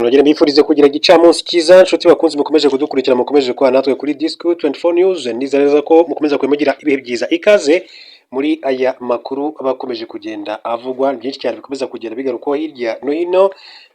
Nongera mbifurize kugira gicamunsi cyiza nshuti bakunzi mukomeje kudukurikira mukomeje kwa natwe kuri Disco 24 News nizereza ko mukomeza kwemugira ibihe byiza ikaze muri aya makuru abakomeje kugenda avugwa byinshi cyane bikomeza kugenda bigarukaho hirya no hino.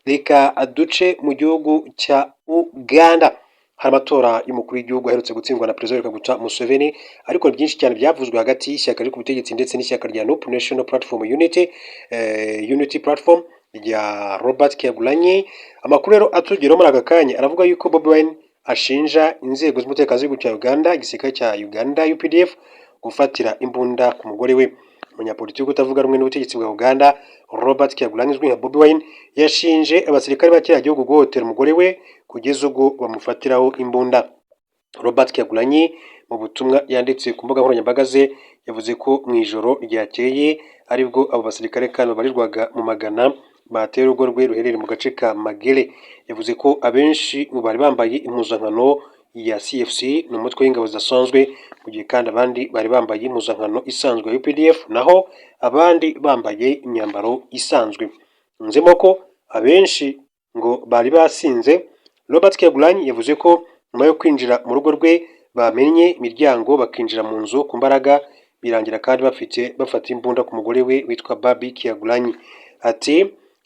Reka aduce mu gihugu cya Uganda hari amatora y'umukuru w'igihugu aherutse gutsindwa na President Kaguta Museveni, ariko byinshi cyane byavuzwe hagati y'ishyaka riri ku butegetsi ndetse n'ishyaka rya NUP National Platform Unity Platform ya Robert Kyagulanyi. Amakuru rero atugeraho muri aka kanya aravuga yuko Bobi Wine ashinja inzego z'umutekano z'igihugu cya Uganda, igisirikare cya Uganda UPDF gufatira imbunda ku mugore we. Umunyapolitiki utavuga rumwe n'ubutegetsi bwa Uganda Robert Kyagulanyi uzwi nka Bobi Wine yashinje abasirikare ba kiriya gihugu guhotera umugore we kugeza ubwo bamufatiraho imbunda. Robert Kyagulanyi mu butumwa yanditse ku mbuga nkoranyambaga ze yavuze ko mu ijoro ryakeye aribwo abo basirikare kandi babarirwaga mu magana bateye urugo rwe ruherereye mu gace ka Magere. Yavuze ko abenshi mu bari bambaye impuzankano ya CFC ni umutwe w'ingabo zidasanzwe, mu gihe kandi abandi bari bambaye impuzankano isanzwe ya UPDF, naho abandi bambaye imyambaro isanzwe. Nzemo ko abenshi ngo bari basinze. Robert Kyagulanyi yavuze ko nyuma yo kwinjira mu rugo rwe bamenye imiryango bakinjira mu nzu ku mbaraga, birangira kandi bafata imbunda ku mugore we witwa Babi Kyagulanyi. Ati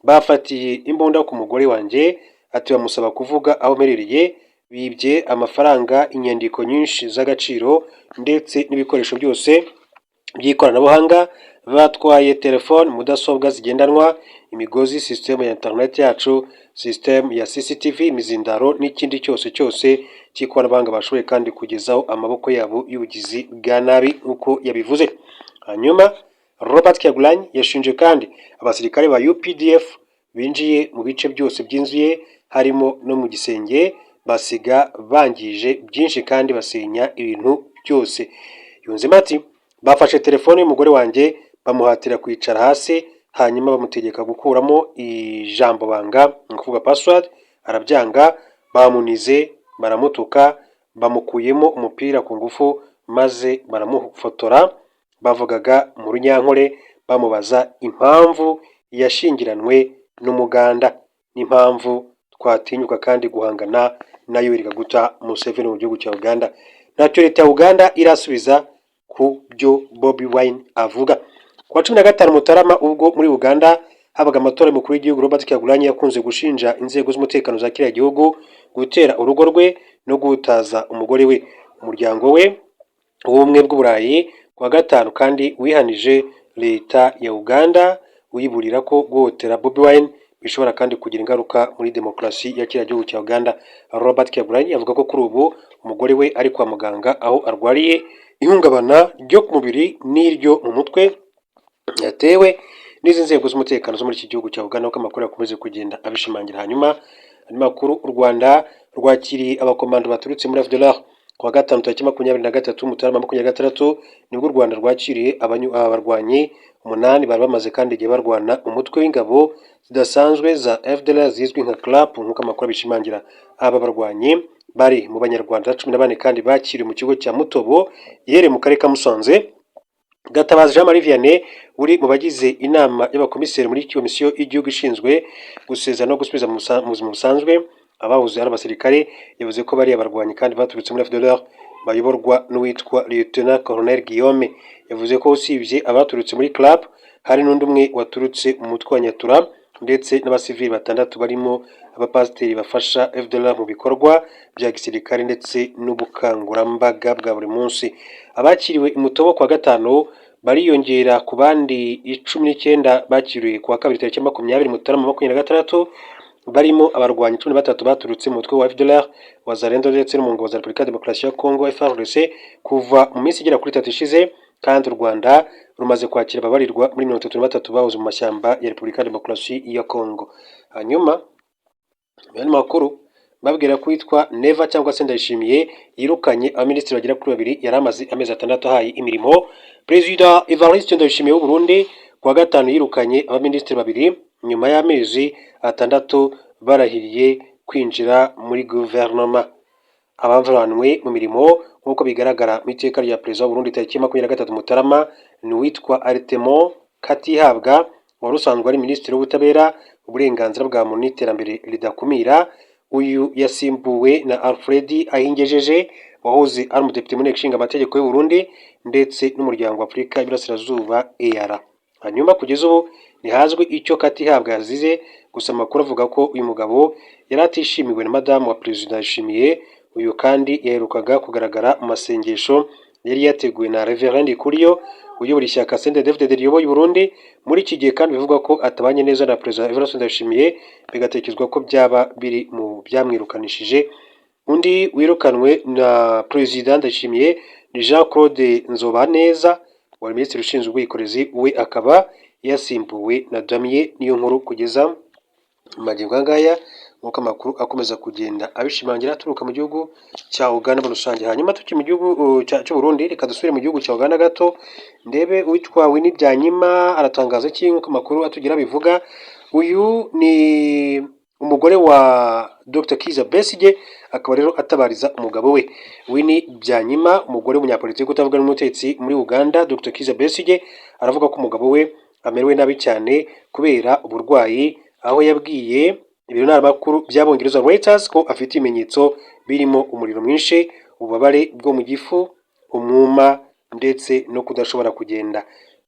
bafatiye imbunda ku mugore wanjye, ati bamusaba kuvuga aho merereye, bibye amafaranga, inyandiko nyinshi z'agaciro ndetse n'ibikoresho byose by'ikoranabuhanga, batwaye telefone, mudasobwa zigendanwa, imigozi, system ya internet yacu, system ya CCTV, imizindaro n'ikindi cyose cy'ikoranabuhanga bashoboye kandi kugezaho amaboko yabo y'ubugizi bwa nabi uko yabivuze. Hanyuma Robert Kyagulanyi yashinje kandi abasirikare ba UPDF binjiye mu bice byose by'inzu ye harimo no mu gisenge, basiga bangije byinshi kandi basenya ibintu byose. Yunzemo ati bafashe telefone y'umugore wanjye bamuhatira kwicara hasi, hanyuma bamutegeka gukuramo ijambo banga ni ukuvuga password, arabyanga, bamunize, baramutuka, bamukuyemo umupira ku ngufu maze baramufotora. Bavugaga mu runyankore bamubaza impamvu yashingiranwe n'umuganda n'impamvu twatinyuka kandi guhangana na Yoweri Kaguta Museveni mu gihugu cya Uganda. Ntacyo leta ya Uganda irasubiza ku byo Bobi Wine avuga. Ku wa 15 Mutarama ubwo muri Uganda habaga amatora y'umukuru w'igihugu, Robert Kyagulanyi yakunze gushinja inzego z'umutekano za kiriya gihugu gutera urugo rwe no guhutaza umugore we. Umuryango we w'ubumwe bw'Uburayi ku wa 5 kandi wihanije leta ya Uganda uyiburira ko guhotera Bobi Wine bishobora kandi kugira ingaruka muri demokarasi ya kiriya gihugu cya Uganda. Robert Kyagulanyi avuga ko kuri ubu umugore we ari kwa muganga aho arwariye ihungabana ryo ku mubiri n'iryo mu mutwe yatewe n'izi nzego z'umutekano zo muri iki gihugu cya Uganda, uko amakuru yakomeze kugenda abishimangira. Hanyuma makuru, u Rwanda rwakiriye abakomando baturutse muri FDLR ku wa 5 tariki 23 Mutarama 2026 nibwo u Rwanda rwakiriye abarwanyi 8 bari bamaze kandi igihe barwana umutwe w'ingabo zidasanzwe za FDLR zizwi nka CLAP, nk'uko amakuru abishimangira. Aba barwanyi bari mu banyarwanda 14 kandi bakiriye mu kigo cya Mutobo yere mu karere ka Musanze. Gatabazi Jean Marie Vianney uri mu bagize inama y'abakomiseri muri komisiyo y'igihugu ishinzwe gusezera no gusubiza mu buzima busanzwe abahoze ari abasirikare, yavuze ko bari abarwanyi kandi baturutse muri FDLR bayoborwa n'uwitwa Lieutenant Colonel Guillaume. Yavuze ko usibye abaturutse muri CLAP hari n'undi umwe waturutse mu mutwe wa Nyatura ndetse n'abasivili 6 barimo abapasiteri bafasha FDLR mu bikorwa bya gisirikare ndetse n'ubukangurambaga bwa buri munsi. Abakiriwe imutobo kwa 5 bariyongera ku bandi 19 bakiriwe ku wa 2 tariki 20 Mutarama 2026, barimo abarwanyi 13 baturutse mu mutwe wa FDLR Wazalendo ndetse no mu ngabo za Repubulika ya Demokarasi ya Kongo FARDC kuva mu minsi igera kuri 3 ishize. Kandi u Rwanda rumaze kwakira ababarirwa muri 33 bahoze mu mashyamba ya Repubulika ya Demokarasi ya Kongo. Hanyuma makuru babwira ko witwa Neva cyangwa se Ndayishimiye yirukanye abaminisitiri bagera kuri 2 yari amaze amezi 6 ahaye imirimo. Perezida Evariste Ndayishimiye w'u Burundi ku wa 5 yirukanye abaminisitiri 2 nyuma y'amezi 6 barahiriye kwinjira muri guverinoma. Abavanwe mu mirimo nk'uko bigaragara mu iteka rya Perezida w'u Burundi tariki 23 Mutarama ni witwa Artemo Katihabwa, wari usanzwe ari minisitiri w'ubutabera, uburenganzira bwa muntu n'iterambere ridakumira. Uyu yasimbuwe na Alfred Ahingejeje wahoze ari umudepite mu nteko ishinga amategeko y'u Burundi ndetse n'umuryango wa Afurika y'Iburasirazuba EAR. Hanyuma kugeza ubu ntihazwi icyo Katihabwa yazize, gusa amakuru avuga ko uyu mugabo yari atishimiwe na madamu wa perezida Yashimiye. Uyu kandi yaherukaga kugaragara mu masengesho yari yateguwe na Reverend Kuriyo uyobora ishyaka CNDD-FDD riyoboye Burundi. Muri iki gihe kandi bivugwa ko atabanye neza na perezida Evariste Ndayishimiye, bigatekerezwa ko byaba biri mu byamwirukanishije. Undi wirukanwe na perezida Ndayishimiye ni Jean Claude Nzobaneza wari minisitiri ushinzwe ubwikorezi, we akaba yasimbuwe na Damien Niyonkuru kugeza magingo ngaya, nk'uko amakuru akomeza kugenda abishimangira aturuka mu gihugu cya Uganda muri rusange. Hanyuma tuki mu gihugu cy'u Burundi, reka dusubire mu gihugu cya Uganda gato ndebe uwitwa Winnie Byanyima aratangaza iki, nk'uko amakuru atugira bivuga. Uyu ni umugore wa Dr Kizza Besigye, akaba rero atabariza umugabo we Winnie Byanyima, umugore w'umunyapolitiki utavuga n'umutetsi muri Uganda. Dr Kizza Besigye aravuga ko umugabo we amerewe nabi cyane kubera uburwayi, aho yabwiye ibiro ntaramakuru by'Abongereza Reuters ko afite ibimenyetso birimo umuriro mwinshi, ububabare bwo mu gifu, umwuma ndetse no kudashobora kugenda.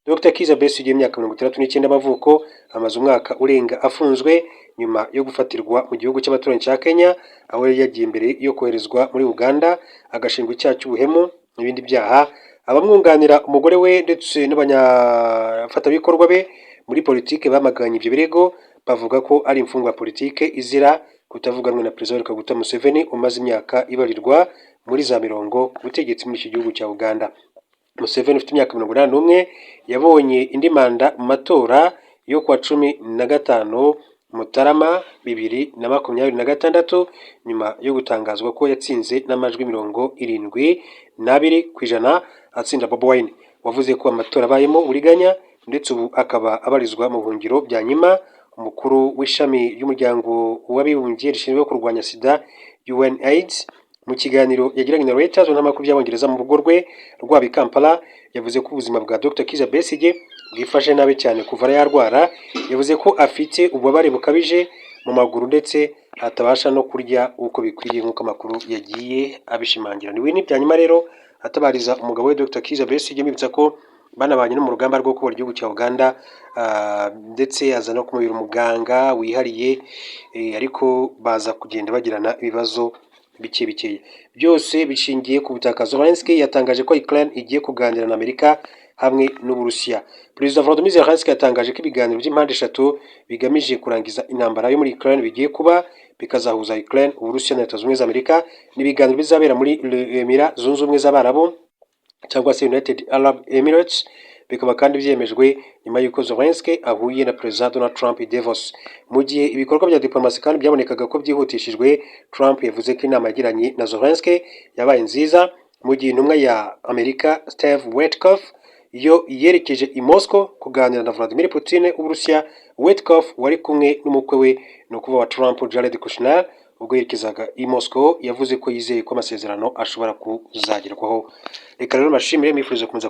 Dr Kizza Besigye y'imyaka 69 y'amavuko amaze umwaka urenga afunzwe nyuma yo gufatirwa mu gihugu cy'abaturanyi cya Kenya, aho yari yagiye imbere yo koherezwa muri Uganda agashingwa icyaha cy'ubuhemu n'ibindi byaha. Abamwunganira umugore we ndetse n'abanyafatabikorwa be muri politike bamaganye ibyo birego, bavuga ko ari imfungwa ya politike izira kutavuganwa na perezida Kaguta Museveni umaze imyaka ibarirwa muri za mirongo ubutegetsi muri iki gihugu cya Uganda. Museveni ufite imyaka 81 yabonye indi manda mu matora yo kwa 15 Mutarama 2026 nyuma yo gutangazwa ko yatsinze n'amajwi 72% atsinda Bobi Wine wavuze ko amatora abayemo uburiganya, ndetse ubu akaba abarizwa mu buhungiro. Byanyima, umukuru w'ishami ry'umuryango w'abibumbye rishinzwe kurwanya sida UNAIDS, mu kiganiro yagiranye na Reuters n'amakuru y'Abongereza mu rugo rwe rw'abi Kampala, yavuze ko ubuzima bwa Dr Kizza Besigye bwifashe nabi cyane kuva yarwara. Yavuze ko afite ububabare bukabije mu maguru ndetse atabasha no kurya uko bikwiriye, nk'uko amakuru yagiye abishimangira. Ni Winnie Byanyima rero atabariza umugabo we Dr Kizza Besigye, mbibutsa ko banabanye no mu rugamba rwo kubura igihugu cya Uganda, ndetse aza no kumubera umuganga wihariye, ariko baza kugenda bagirana ibibazo bike. Byose bishingiye ku butaka. Zelensky yatangaje ko Ukraine igiye kuganira na Amerika hamwe n'Uburusiya. Perezida Volodymyr Zelensky yatangaje ko ibiganiro by'impande eshatu bigamije kurangiza intambara yo muri Ukraine bigiye kuba, bikazahuza Ukraine, Uburusiya na Leta Zunze Ubumwe za Amerika. N'ibiganiro bizabera muri Emirates Zunze Ubumwe z'Abarabu cyangwa se United Arab Emirates, bikaba kandi byemejwe nyuma y'uko Zelensky ahuye na Perezida Donald Trump i Davos. Mu gihe ibikorwa bya diplomasi kandi byabonekaga ko byihutishijwe, Trump yavuze ko inama yagiranye na Zelensky yabaye nziza, mu gihe intumwa ya Amerika Steve Witkoff yo yerekeje i Moscow kuganira na Vladimir Putin w'Uburusiya. Witkoff wari kumwe n'umukwe we no kuva wa Trump Jared Kushner ubwo yerekezaga i Moscow, yavuze ko yizeye ko amasezerano ashobora kuzagerwaho. Reka rero mashimire, mwifuriza kumeza